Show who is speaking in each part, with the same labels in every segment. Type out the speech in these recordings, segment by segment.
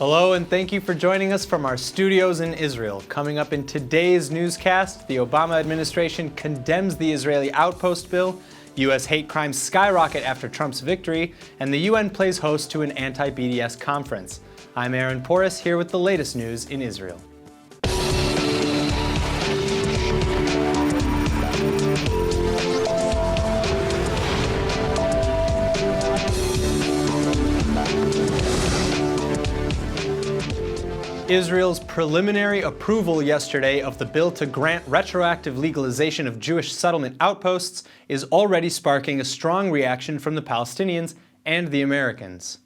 Speaker 1: Hello, and thank you for joining us from our studios in Israel. Coming up in today's newscast, the Obama administration condemns the Israeli outpost bill, U.S. hate crimes skyrocket after Trump's victory, and the UN plays host to an anti-BDS conference. I'm Aaron Porras, here with the latest news in Israel. Israel's preliminary approval yesterday of the bill to grant retroactive legalization of Jewish settlement outposts is already sparking a strong reaction from the Palestinians and the Americans.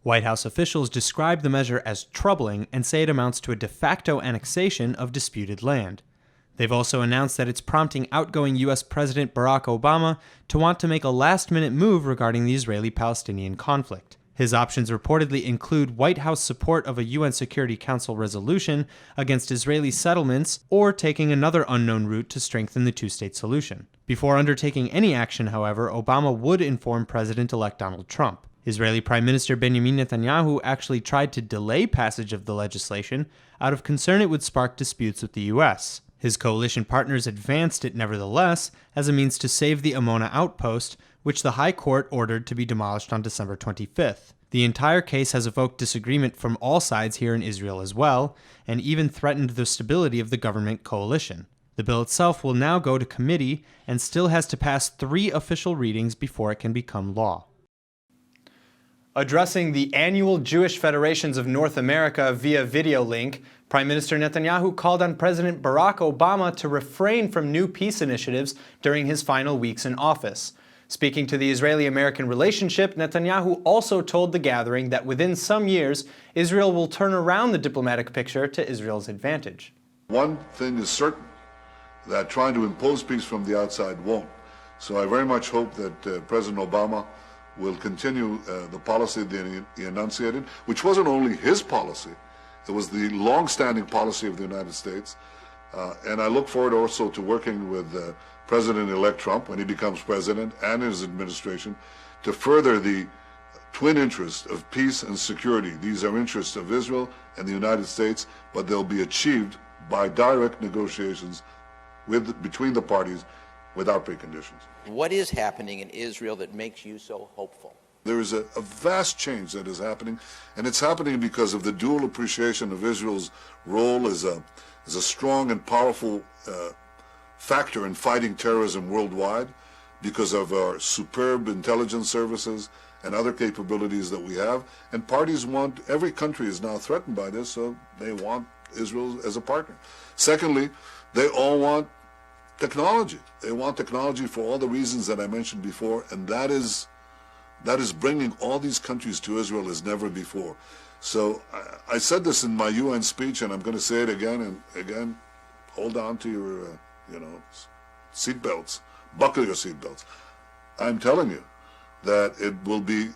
Speaker 1: White House officials describe the measure as troubling and say it amounts to a de facto annexation of disputed land. They've also announced that it's prompting outgoing U.S. President Barack Obama to want to make a last-minute move regarding the Israeli-Palestinian conflict. His options reportedly include White House support of a UN Security Council resolution against Israeli settlements or taking another unknown route to strengthen the two-state solution. Before undertaking any action, however, Obama would inform President-elect Donald Trump. Israeli Prime Minister Benjamin Netanyahu actually tried to delay passage of the legislation out of concern it would spark disputes with the U.S. His coalition partners advanced it nevertheless as a means to save the Amona outpost, which the High Court ordered to be demolished on December 25th. The entire case has evoked disagreement from all sides here in Israel as well, and even threatened the stability of the government coalition. The bill itself will now go to committee and still has to pass 3 official readings before it can become law. Addressing the annual Jewish Federations of North America via video link, Prime Minister Netanyahu called on President Barack Obama to refrain from new peace initiatives during his final weeks in office. Speaking to the Israeli-American relationship, Netanyahu also told the gathering that within some years, Israel will turn around the diplomatic picture to Israel's advantage.
Speaker 2: One thing is certain, that trying to impose peace from the outside won't. So I very much hope that President Obama will continue the policy that he enunciated, which wasn't only his policy, it was the long-standing policy of the United States. And I look forward also to working with President-elect Trump, when he becomes president, and his administration, to further the twin interests of peace and security. These are interests of Israel and the United States, but they'll be achieved by direct negotiations between the parties without preconditions.
Speaker 3: What is happening in Israel that makes you so hopeful?
Speaker 2: There is a vast change that is happening, and it's happening because of the dual appreciation of Israel's role as a strong and powerful factor in fighting terrorism worldwide, because of our superb intelligence services and other capabilities that we have. And parties want, every country is now threatened by this, so they want Israel as a partner. Secondly, they all want technology. They want technology for all the reasons that I mentioned before, and that is bringing all these countries to Israel as never before. So I said this in my UN speech, and I'm going to say it again and again. Hold on to your seatbelts, buckle your seatbelts. I'm telling you that it will be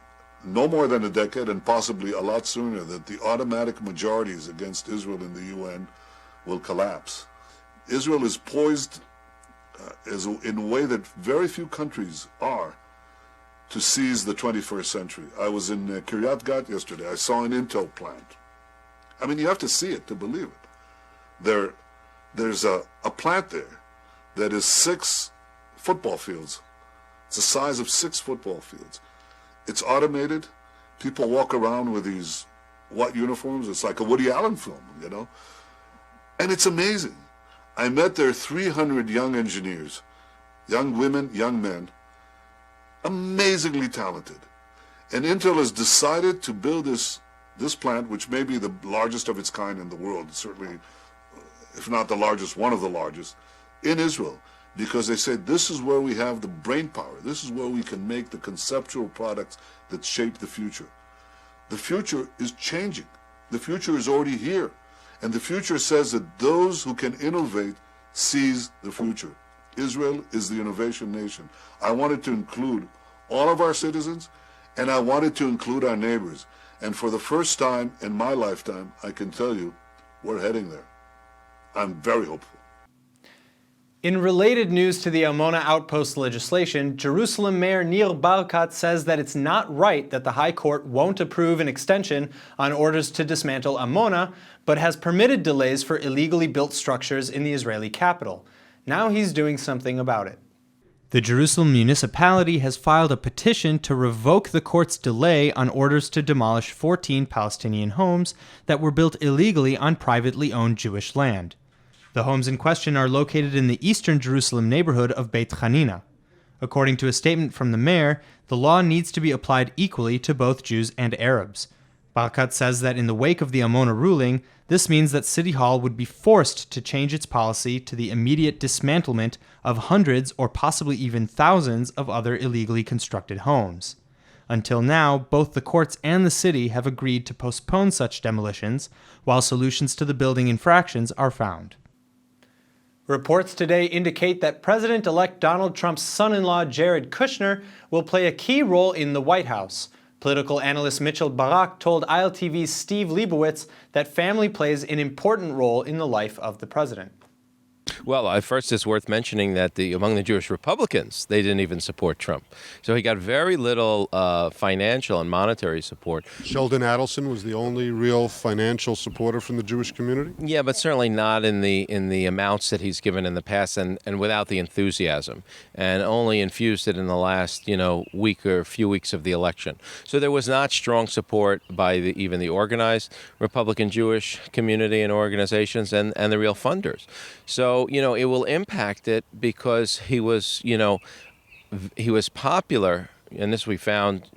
Speaker 2: no more than a decade, and possibly a lot sooner, that the automatic majorities against Israel in the UN will collapse. Israel is poised in a way that very few countries are to seize the 21st century. I was in Kiryat Gat yesterday. I saw an Intel plant. I mean, you have to see it to believe it. There's a plant there that is 6 football fields. It's the size of 6 football fields. It's automated. People walk around with these white uniforms. It's like a Woody Allen film, you know? And it's amazing. I met there 300 young engineers, young women, young men, amazingly talented. And Intel has decided to build this plant, which may be the largest of its kind in the world, certainly, if not the largest, one of the largest, in Israel, because they said this is where we have the brain power. This is where we can make the conceptual products that shape the future. The future is changing. The future is already here. And the future says that those who can innovate seize the future. Israel is the innovation nation. I wanted to include all of our citizens, and I wanted to include our neighbors. And for the first time in my lifetime, I can tell you, we're heading there. I'm very hopeful.
Speaker 1: In related news to the Amona outpost legislation, Jerusalem Mayor Nir Barkat says that it's not right that the High Court won't approve an extension on orders to dismantle Amona, but has permitted delays for illegally built structures in the Israeli capital. Now he's doing something about it. The Jerusalem municipality has filed a petition to revoke the court's delay on orders to demolish 14 Palestinian homes that were built illegally on privately owned Jewish land. The homes in question are located in the eastern Jerusalem neighborhood of Beit Hanina. According to a statement from the mayor, the law needs to be applied equally to both Jews and Arabs. Barkat says that in the wake of the Amona ruling, this means that City Hall would be forced to change its policy to the immediate dismantlement of hundreds or possibly even thousands of other illegally constructed homes. Until now, both the courts and the city have agreed to postpone such demolitions, while solutions to the building infractions are found. Reports today indicate that President-elect Donald Trump's son-in-law Jared Kushner will play a key role in the White House. Political analyst Mitchell Barak told ILTV's Steve Leibowitz that family plays an important role in the life of the president.
Speaker 4: Well, first it's worth mentioning that among the Jewish Republicans, they didn't even support Trump. So he got very little financial and monetary support.
Speaker 5: Sheldon Adelson was the only real financial supporter from the Jewish community?
Speaker 4: Yeah, but certainly not in the amounts that he's given in the past and without the enthusiasm, and only infused it in the last, week or few weeks of the election. So there was not strong support by even the organized Republican Jewish community and organizations and the real funders. So, it will impact it because he was popular, and this we found,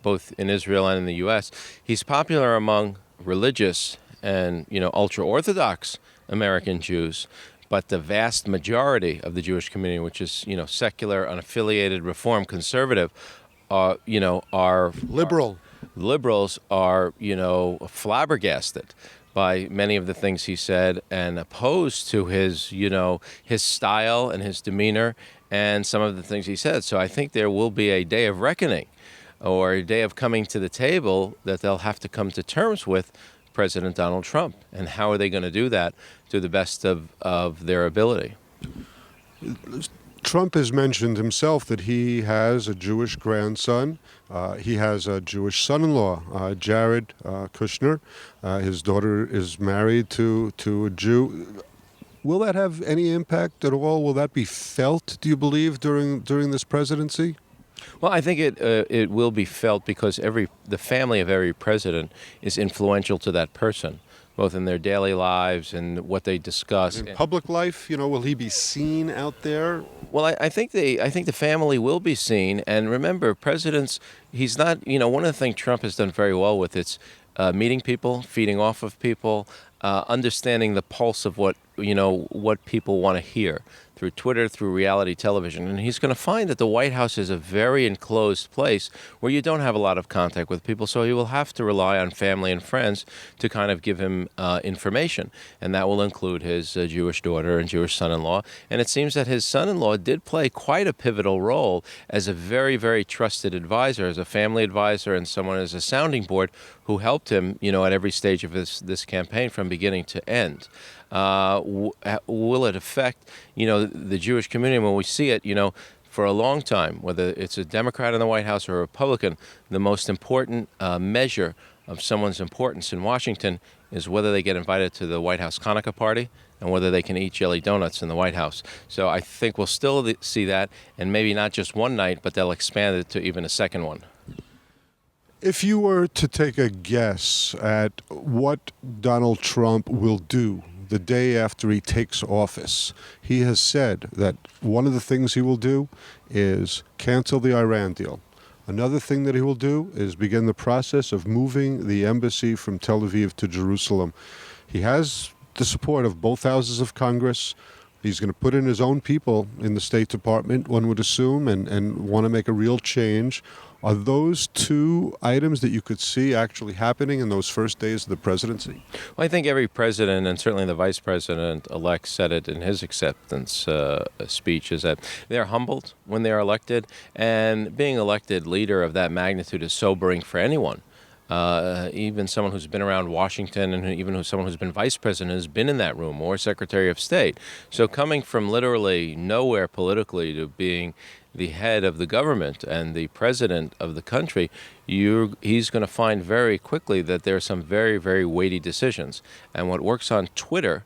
Speaker 4: both in Israel and in the U.S. He's popular among religious and, ultra-Orthodox American Jews, but the vast majority of the Jewish community, which is, secular, unaffiliated, reform, conservative, are
Speaker 5: liberal.
Speaker 4: Liberals are, flabbergasted by many of the things he said and opposed to his style and his demeanor and some of the things he said. So I think there will be a day of reckoning or a day of coming to the table that they'll have to come to terms with President Donald Trump. And how are they going to do that to the best of their ability?
Speaker 5: Trump has mentioned himself that he has a Jewish grandson. He has a Jewish son-in-law, Jared Kushner. His daughter is married to a Jew. Will that have any impact at all? Will that be felt, do you believe, during this presidency?
Speaker 4: Well, I think it will be felt because the family of every president is influential to that person, both in their daily lives and what they discuss.
Speaker 5: In public life, will he be seen out there?
Speaker 4: Well, I think the family will be seen. And remember, presidents, he's not, one of the things Trump has done very well with, it's meeting people, feeding off of people, understanding the pulse of what people want to hear through Twitter, through reality television. And he's going to find that the White House is a very enclosed place where you don't have a lot of contact with people, so he will have to rely on family and friends to kind of give him information. And that will include his Jewish daughter and Jewish son-in-law. And it seems that his son-in-law did play quite a pivotal role as a very, very trusted advisor, as a family advisor and someone as a sounding board who helped him, at every stage of this campaign from beginning to end. Will it affect, the Jewish community? When we see it, for a long time, whether it's a Democrat in the White House or a Republican, the most important measure of someone's importance in Washington is whether they get invited to the White House Hanukkah party and whether they can eat jelly donuts in the White House. So I think we'll still see that, and maybe not just one night, but they'll expand it to even a second one.
Speaker 5: If you were to take a guess at what Donald Trump will do the day after he takes office, he has said that one of the things he will do is cancel the Iran deal. Another thing that he will do is begin the process of moving the embassy from Tel Aviv to Jerusalem. He has the support of both houses of Congress. He's going to put in his own people in the State Department, one would assume, and want to make a real change. Are those two items that you could see actually happening in those first days of the presidency?
Speaker 4: Well, I think every president, and certainly the vice president-elect, said it in his acceptance speech, is that they're humbled when they're elected, and being elected leader of that magnitude is sobering for anyone. Even someone who's been around Washington and even someone who's been vice president has been in that room, or secretary of state. So coming from literally nowhere politically to being the head of the government and the president of the country, he's going to find very quickly that there are some very, very weighty decisions. And what works on Twitter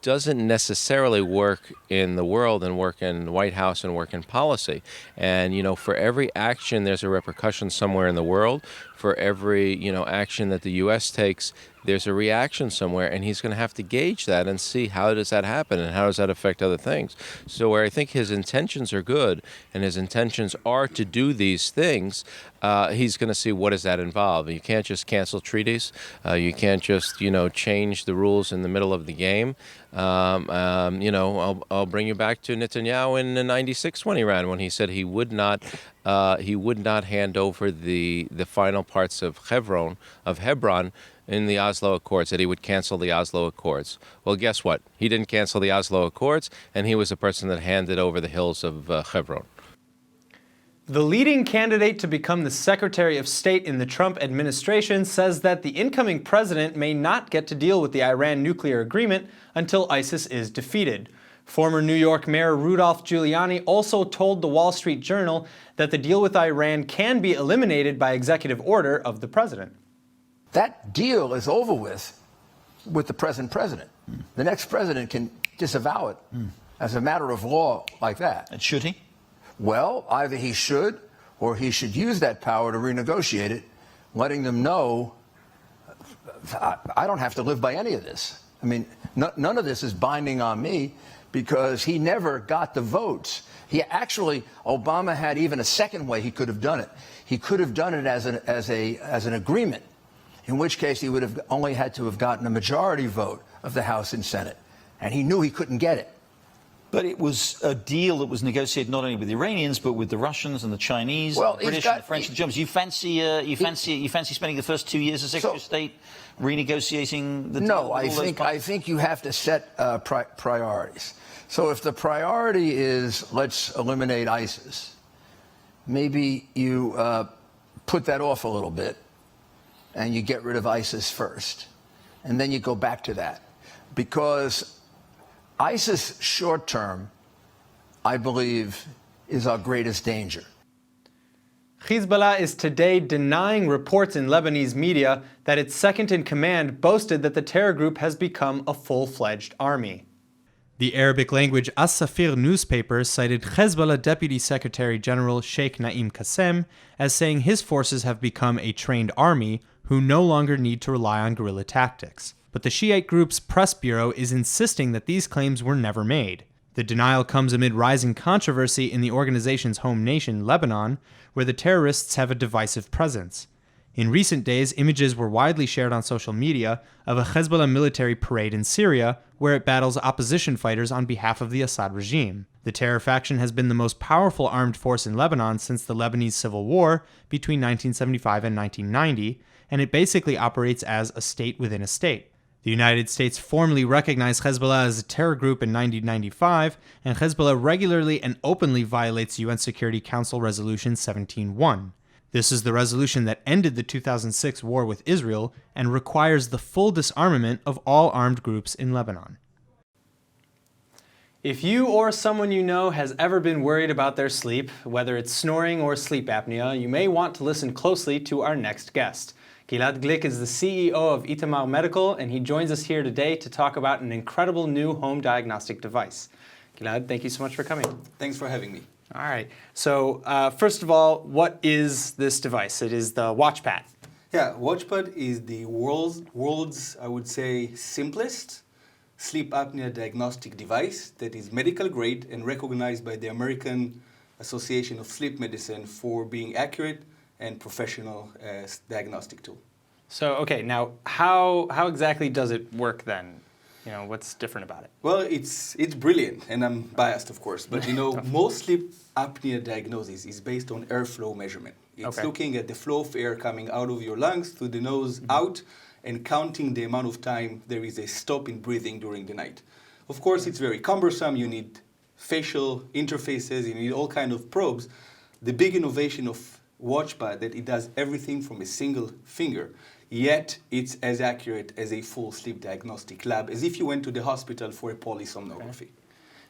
Speaker 4: doesn't necessarily work in the world and work in the White House and work in policy. And, for every action, there's a repercussion somewhere in the world. For every, action that the U.S. takes, there's a reaction somewhere, and he's going to have to gauge that and see how does that happen and how does that affect other things. So where I think his intentions are good and his intentions are to do these things, he's going to see what does that involve. You can't just cancel treaties. You can't just, change the rules in the middle of the game. I'll bring you back to Netanyahu in '96 when he ran, when he said he would not hand over the final parts of Hebron in the Oslo Accords, that he would cancel the Oslo Accords. Well, guess what? He didn't cancel the Oslo Accords, and he was the person that handed over the hills of Hebron.
Speaker 1: The leading candidate to become the Secretary of State in the Trump administration says that the incoming president may not get to deal with the Iran nuclear agreement until ISIS is defeated. Former New York Mayor Rudy Giuliani also told the Wall Street Journal that the deal with Iran can be eliminated by executive order of the president.
Speaker 6: That deal is over with the present president. The next president can disavow it as a matter of law like that.
Speaker 7: And should he?
Speaker 6: Well, either he should, or he should use that power to renegotiate it, letting them know, I don't have to live by any of this. I mean, none of this is binding on me, because he never got the votes. Obama had even a second way he could have done it. He could have done it as an agreement, in which case he would have only had to have gotten a majority vote of the House and Senate, and he knew he couldn't get it.
Speaker 7: But it was a deal that was negotiated not only with the Iranians, but with the Russians and the Chinese, the British, and the French, and the Germans. You fancy spending the first 2 years as Secretary of State renegotiating the deal?
Speaker 6: No, I think you have to set priorities. So if the priority is let's eliminate ISIS, maybe you put that off a little bit and you get rid of ISIS first, and then you go back to that, because ISIS short term, I believe, is our greatest danger.
Speaker 1: Hezbollah is today denying reports in Lebanese media that its second-in-command boasted that the terror group has become a full-fledged army. The Arabic-language As-Safir newspaper cited Hezbollah Deputy Secretary General Sheikh Naim Qassem as saying his forces have become a trained army who no longer need to rely on guerrilla tactics. But the Shiite group's press bureau is insisting that these claims were never made. The denial comes amid rising controversy in the organization's home nation, Lebanon, where the terrorists have a divisive presence. In recent days, images were widely shared on social media of a Hezbollah military parade in Syria, where it battles opposition fighters on behalf of the Assad regime. The terror faction has been the most powerful armed force in Lebanon since the Lebanese Civil War between 1975 and 1990, and it basically operates as a state within a state. The United States formally recognized Hezbollah as a terror group in 1995, and Hezbollah regularly and openly violates UN Security Council Resolution 17-1. This is the resolution that ended the 2006 war with Israel and requires the full disarmament of all armed groups in Lebanon. If you or someone you know has ever been worried about their sleep, whether it's snoring or sleep apnea, you may want to listen closely to our next guest. Gilad Glick is the CEO of Itamar Medical, and he joins us here today to talk about an incredible new home diagnostic device. Gilad, thank you so much for coming.
Speaker 8: Thanks for having me.
Speaker 1: All right. So first of all, what is this device? It is the WatchPad.
Speaker 8: Yeah, WatchPad is the world's, I would say, simplest sleep apnea diagnostic device that is medical grade and recognized by the American Association of Sleep Medicine for being accurate and professional diagnostic tool.
Speaker 1: So, okay, now how exactly does it work then? You know, what's different about it?
Speaker 8: Well, it's brilliant, and I'm biased, of course, but most sleep apnea diagnosis is based on airflow measurement. It's looking at the flow of air coming out of your lungs through the nose out and counting the amount of time there is a stop in breathing during the night. Of course, it's very cumbersome. You need facial interfaces, you need all kinds of probes. The big innovation of Watchby that it does everything from a single finger, yet it's as accurate as a full sleep diagnostic lab, as if you went to the hospital for a polysomnography.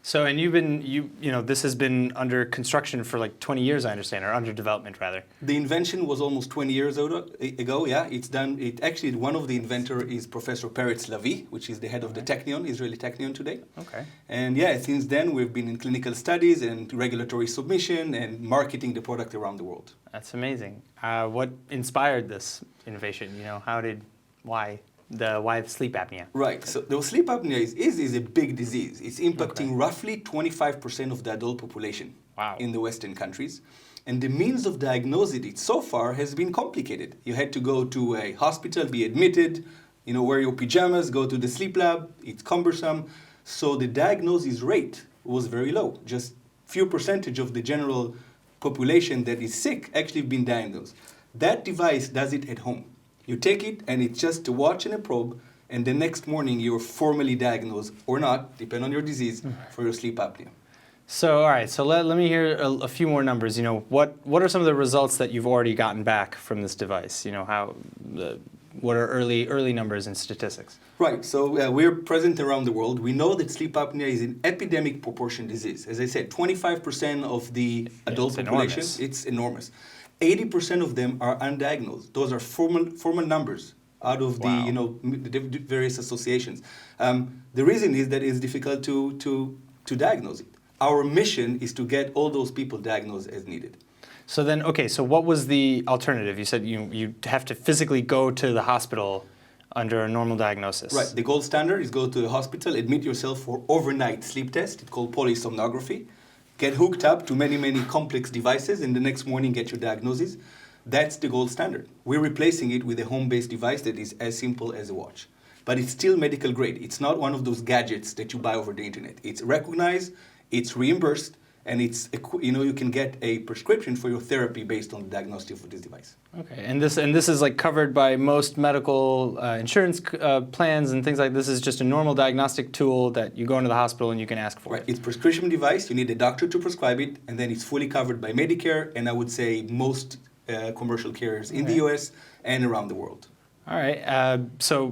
Speaker 1: So, and you know, this has been under construction for like 20 years, I understand, or under development rather.
Speaker 8: The invention was almost 20 years ago, yeah. It's done, actually, one of the inventor is Professor Peretz Lavi, which is the head of the Technion, Israeli Technion today.
Speaker 1: Okay.
Speaker 8: And yeah, since then we've been in clinical studies and regulatory submission and marketing the product around the world.
Speaker 1: That's amazing. What inspired this innovation? You know, why the sleep apnea?
Speaker 8: Right. So the sleep apnea is a big disease. It's impacting roughly 25% of the adult population in the Western countries. And the means of diagnosing it so far has been complicated. You had to go to a hospital, be admitted, you know, wear your pajamas, go to the sleep lab. It's cumbersome. So the diagnosis rate was very low. Just few percentage of the general population that is sick actually been diagnosed. That device does it at home. You take it, and it's just a watch and a probe, and the next morning you're formally diagnosed, or not, depending on your disease, for your sleep apnea.
Speaker 1: So, all right, so let me hear a few more numbers. You know, what are some of the results that you've already gotten back from this device? You know, what are early numbers and statistics?
Speaker 8: Right, so we're present around the world. We know that sleep apnea is an epidemic proportion disease. As I said, 25% of the adult population, it's enormous. 80% of them are undiagnosed. Those are formal numbers out of the various associations. The reason is that it's difficult to diagnose it. Our mission is to get all those people diagnosed as needed.
Speaker 1: So then, okay, so what was the alternative? You said you have to physically go to the hospital under a normal diagnosis.
Speaker 8: Right. The gold standard is go to the hospital, admit yourself for overnight sleep test. It's called polysomnography. Get hooked up to many complex devices, and the next morning get your diagnosis. That's the gold standard. We're replacing it with a home-based device that is as simple as a watch. But it's still medical grade. It's not one of those gadgets that you buy over the internet. It's recognized, it's reimbursed, and it's, you know, you can get a prescription for your therapy based on the diagnostic of this device.
Speaker 1: Okay, and this is like covered by most medical insurance plans and things like this. Is just a normal diagnostic tool that you go into the hospital and you can ask for.
Speaker 8: Right, it's a prescription device. You need a doctor to prescribe it, and then it's fully covered by Medicare, and I would say most commercial carriers in the US and around the world.
Speaker 1: All right, so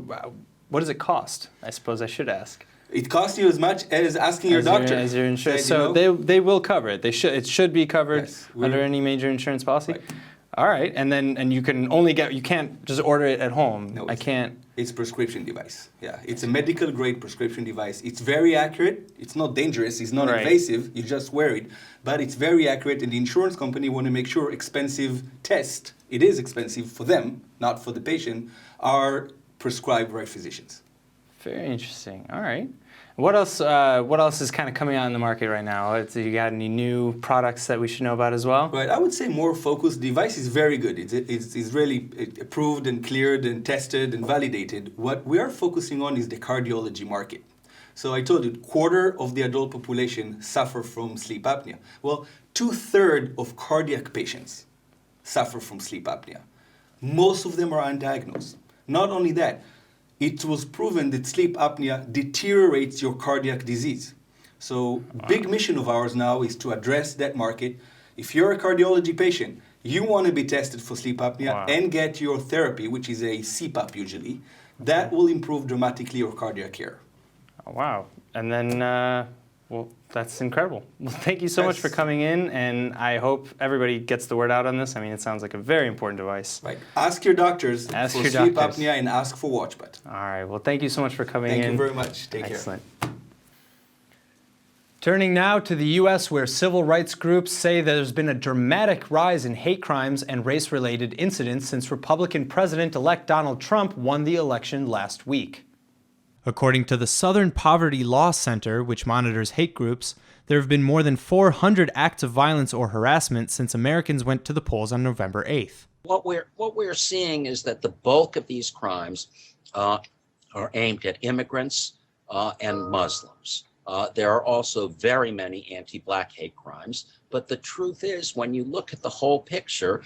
Speaker 1: what does it cost? I suppose I should ask.
Speaker 8: It costs you as much as asking your doctor.
Speaker 1: As your insurance. So they will cover it. It should be covered under any major insurance policy.
Speaker 8: Right.
Speaker 1: All right, and you can only you can't just order it at home.
Speaker 8: No,
Speaker 1: I can't.
Speaker 8: It's a prescription device. Yeah, it's a medical grade prescription device. It's very accurate. It's not dangerous. It's not invasive. You just wear it, but it's very accurate. And the insurance company want to make sure expensive tests. It is expensive for them, not for the patient. Are prescribed by physicians.
Speaker 1: Very interesting. All right. What else is kind of coming out in the market right now? You got any new products that we should know about as well?
Speaker 8: Right. I would say more focused. The device is very good. It's really approved and cleared and tested and validated. What we are focusing on is the cardiology market. So I told you, quarter of the adult population suffer from sleep apnea. Well, 2/3 of cardiac patients suffer from sleep apnea. Most of them are undiagnosed. Not only that, it was proven that sleep apnea deteriorates your cardiac disease. So big mission of ours now is to address that market. If you're a cardiology patient, you want to be tested for sleep apnea and get your therapy, which is a CPAP usually. That will improve dramatically your cardiac care.
Speaker 1: Oh, wow. And then, well, that's incredible. Well, thank you so much for coming in, and I hope everybody gets the word out on this. I mean, it sounds like a very important device.
Speaker 8: Right. Ask your doctors for sleep apnea and ask for Watchby.
Speaker 1: All right. Well, thank you so much for coming in.
Speaker 8: Thank you very much. Take care.
Speaker 1: Excellent. Turning now to the U.S., where civil rights groups say there's been a dramatic rise in hate crimes and race-related incidents since Republican President-elect Donald Trump won the election last week. According to the Southern Poverty Law Center, which monitors hate groups, there have been more than 400 acts of violence or harassment since Americans went to the polls on November 8th.
Speaker 9: What we're seeing is that the bulk of these crimes are aimed at immigrants and Muslims. There are also very many anti-Black hate crimes. But the truth is, when you look at the whole picture,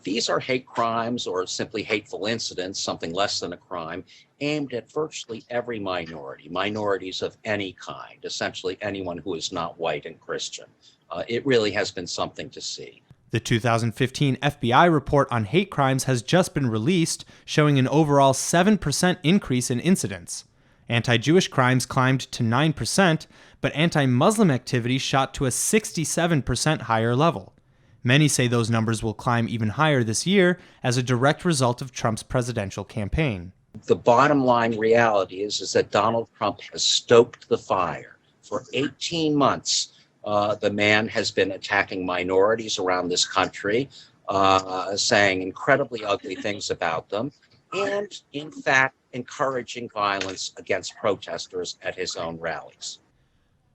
Speaker 9: these are hate crimes or simply hateful incidents, something less than a crime, aimed at virtually every minority, minorities of any kind, essentially anyone who is not white and Christian. It really has been something to see.
Speaker 1: The 2015 FBI report on hate crimes has just been released, showing an overall 7% increase in incidents. Anti-Jewish crimes climbed to 9%, but anti-Muslim activity shot to a 67% higher level. Many say those numbers will climb even higher this year as a direct result of Trump's presidential campaign.
Speaker 9: The bottom line reality is that Donald Trump has stoked the fire. For 18 months, the man has been attacking minorities around this country, saying incredibly ugly things about them, and in fact, encouraging violence against protesters at his own rallies.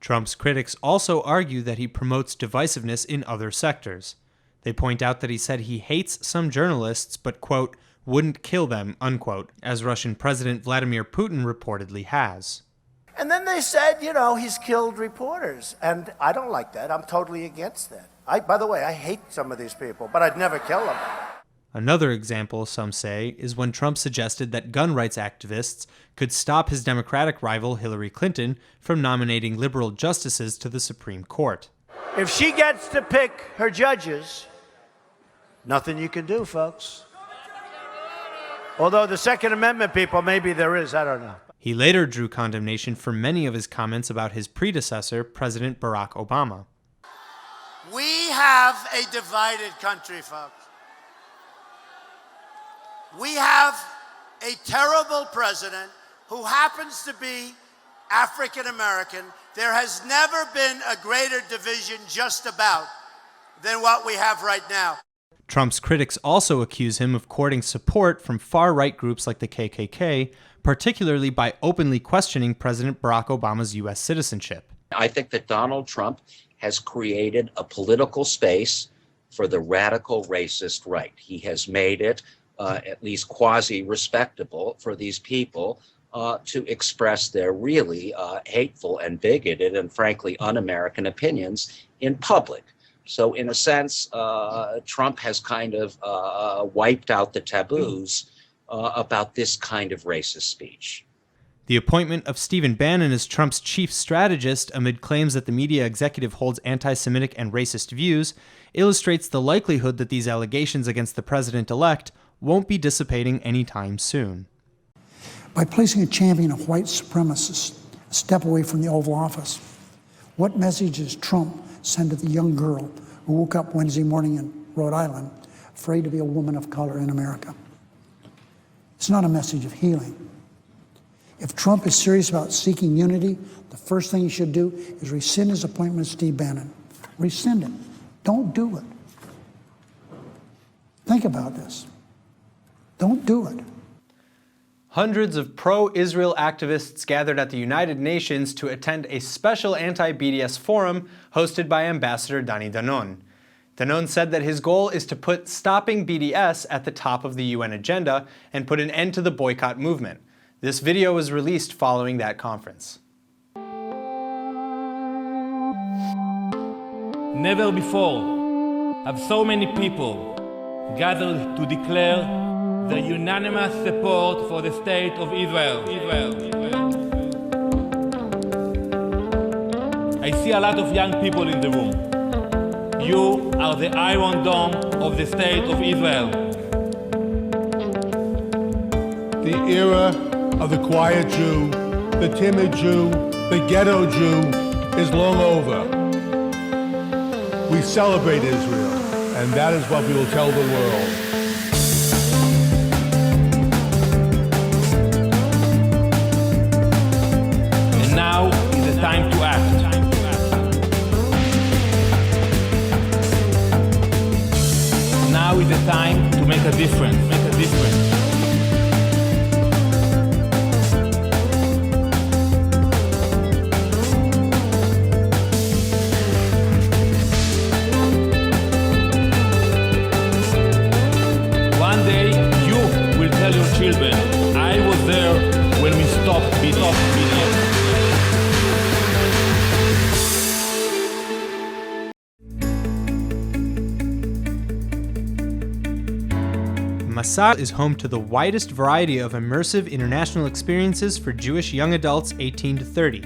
Speaker 1: Trump's critics also argue that he promotes divisiveness in other sectors. They point out that he said he hates some journalists, but, quote, wouldn't kill them, unquote, as Russian President Vladimir Putin reportedly has.
Speaker 10: And then they said, he's killed reporters. And I don't like that. I'm totally against that. By the way, I hate some of these people, but I'd never kill them.
Speaker 1: Another example, some say, is when Trump suggested that gun rights activists could stop his Democratic rival Hillary Clinton from nominating liberal justices to the Supreme Court.
Speaker 10: If she gets to pick her judges, nothing you can do, folks. Although the Second Amendment people, maybe there is, I don't know.
Speaker 1: He later drew condemnation for many of his comments about his predecessor, President Barack Obama.
Speaker 10: We have a divided country, folks. We have a terrible president who happens to be African American. There has never been a greater division, just about, than what we have right now.
Speaker 1: Trump's critics also accuse him of courting support from far-right groups like the KKK, particularly by openly questioning President Barack Obama's U.S. citizenship.
Speaker 9: I think that Donald Trump has created a political space for the radical racist right. He has made it at least quasi-respectable for these people to express their really hateful and bigoted and frankly un-American opinions in public. So in a sense, Trump has kind of wiped out the taboos about this kind of racist speech.
Speaker 1: The appointment of Stephen Bannon as Trump's chief strategist amid claims that the media executive holds anti-Semitic and racist views illustrates the likelihood that these allegations against the president-elect won't be dissipating anytime soon.
Speaker 11: By placing a champion of white supremacists a step away from the Oval Office, what message does Trump send to the young girl who woke up Wednesday morning in Rhode Island afraid to be a woman of color in America? It's not a message of healing. If Trump is serious about seeking unity, the first thing he should do is rescind his appointment of Steve Bannon. Rescind it. Don't do it. Think about this. Don't do it.
Speaker 1: Hundreds of pro-Israel activists gathered at the United Nations to attend a special anti-BDS forum hosted by Ambassador Dani Danon. Danon said that his goal is to put stopping BDS at the top of the UN agenda and put an end to the boycott movement. This video was released following that conference.
Speaker 12: Never before have so many people gathered to declare the unanimous support for the state of Israel. I see a lot of young people in the room. You are the Iron Dome of the state of Israel.
Speaker 13: The era of the quiet Jew, the timid Jew, the ghetto Jew is long over. We celebrate Israel, and that is what we will tell the world.
Speaker 12: Time to act. Now is the time to make a difference. One day you will tell your children, I was there when we stopped BDS.
Speaker 1: Masad is home to the widest variety of immersive international experiences for Jewish young adults 18 to 30.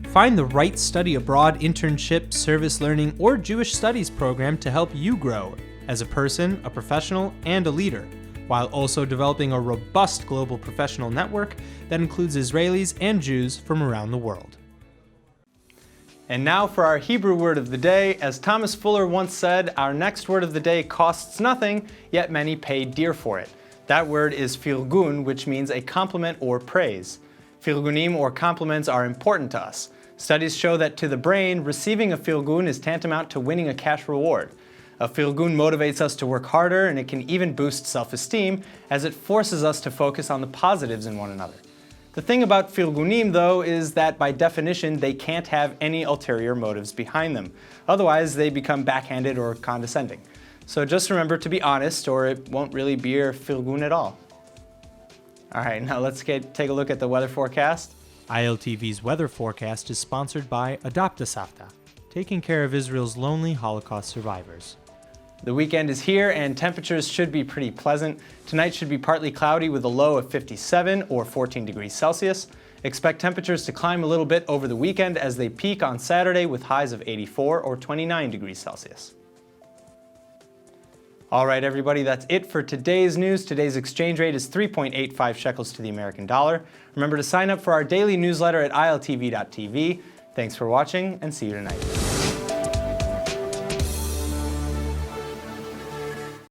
Speaker 1: Find the right study abroad internship, service learning, or Jewish studies program to help you grow as a person, a professional, and a leader, while also developing a robust global professional network that includes Israelis and Jews from around the world. And now for our Hebrew word of the day. As Thomas Fuller once said, our next word of the day costs nothing, yet many pay dear for it. That word is filgun, which means a compliment or praise. Filgunim or compliments are important to us. Studies show that to the brain, receiving a filgun is tantamount to winning a cash reward. A filgun motivates us to work harder, and it can even boost self-esteem as it forces us to focus on the positives in one another. The thing about filgunim, though, is that by definition they can't have any ulterior motives behind them. Otherwise, they become backhanded or condescending. So just remember to be honest, or it won't really be your filgun at all. All right, now let's take a look at the weather forecast. ILTV's weather forecast is sponsored by Adopt a Savta, taking care of Israel's lonely Holocaust survivors. The weekend is here and temperatures should be pretty pleasant. Tonight should be partly cloudy with a low of 57 or 14 degrees Celsius. Expect temperatures to climb a little bit over the weekend as they peak on Saturday with highs of 84 or 29 degrees Celsius. All right, everybody, that's it for today's news. Today's exchange rate is 3.85 shekels to the American dollar. Remember to sign up for our daily newsletter at iltv.tv. Thanks for watching and see you tonight.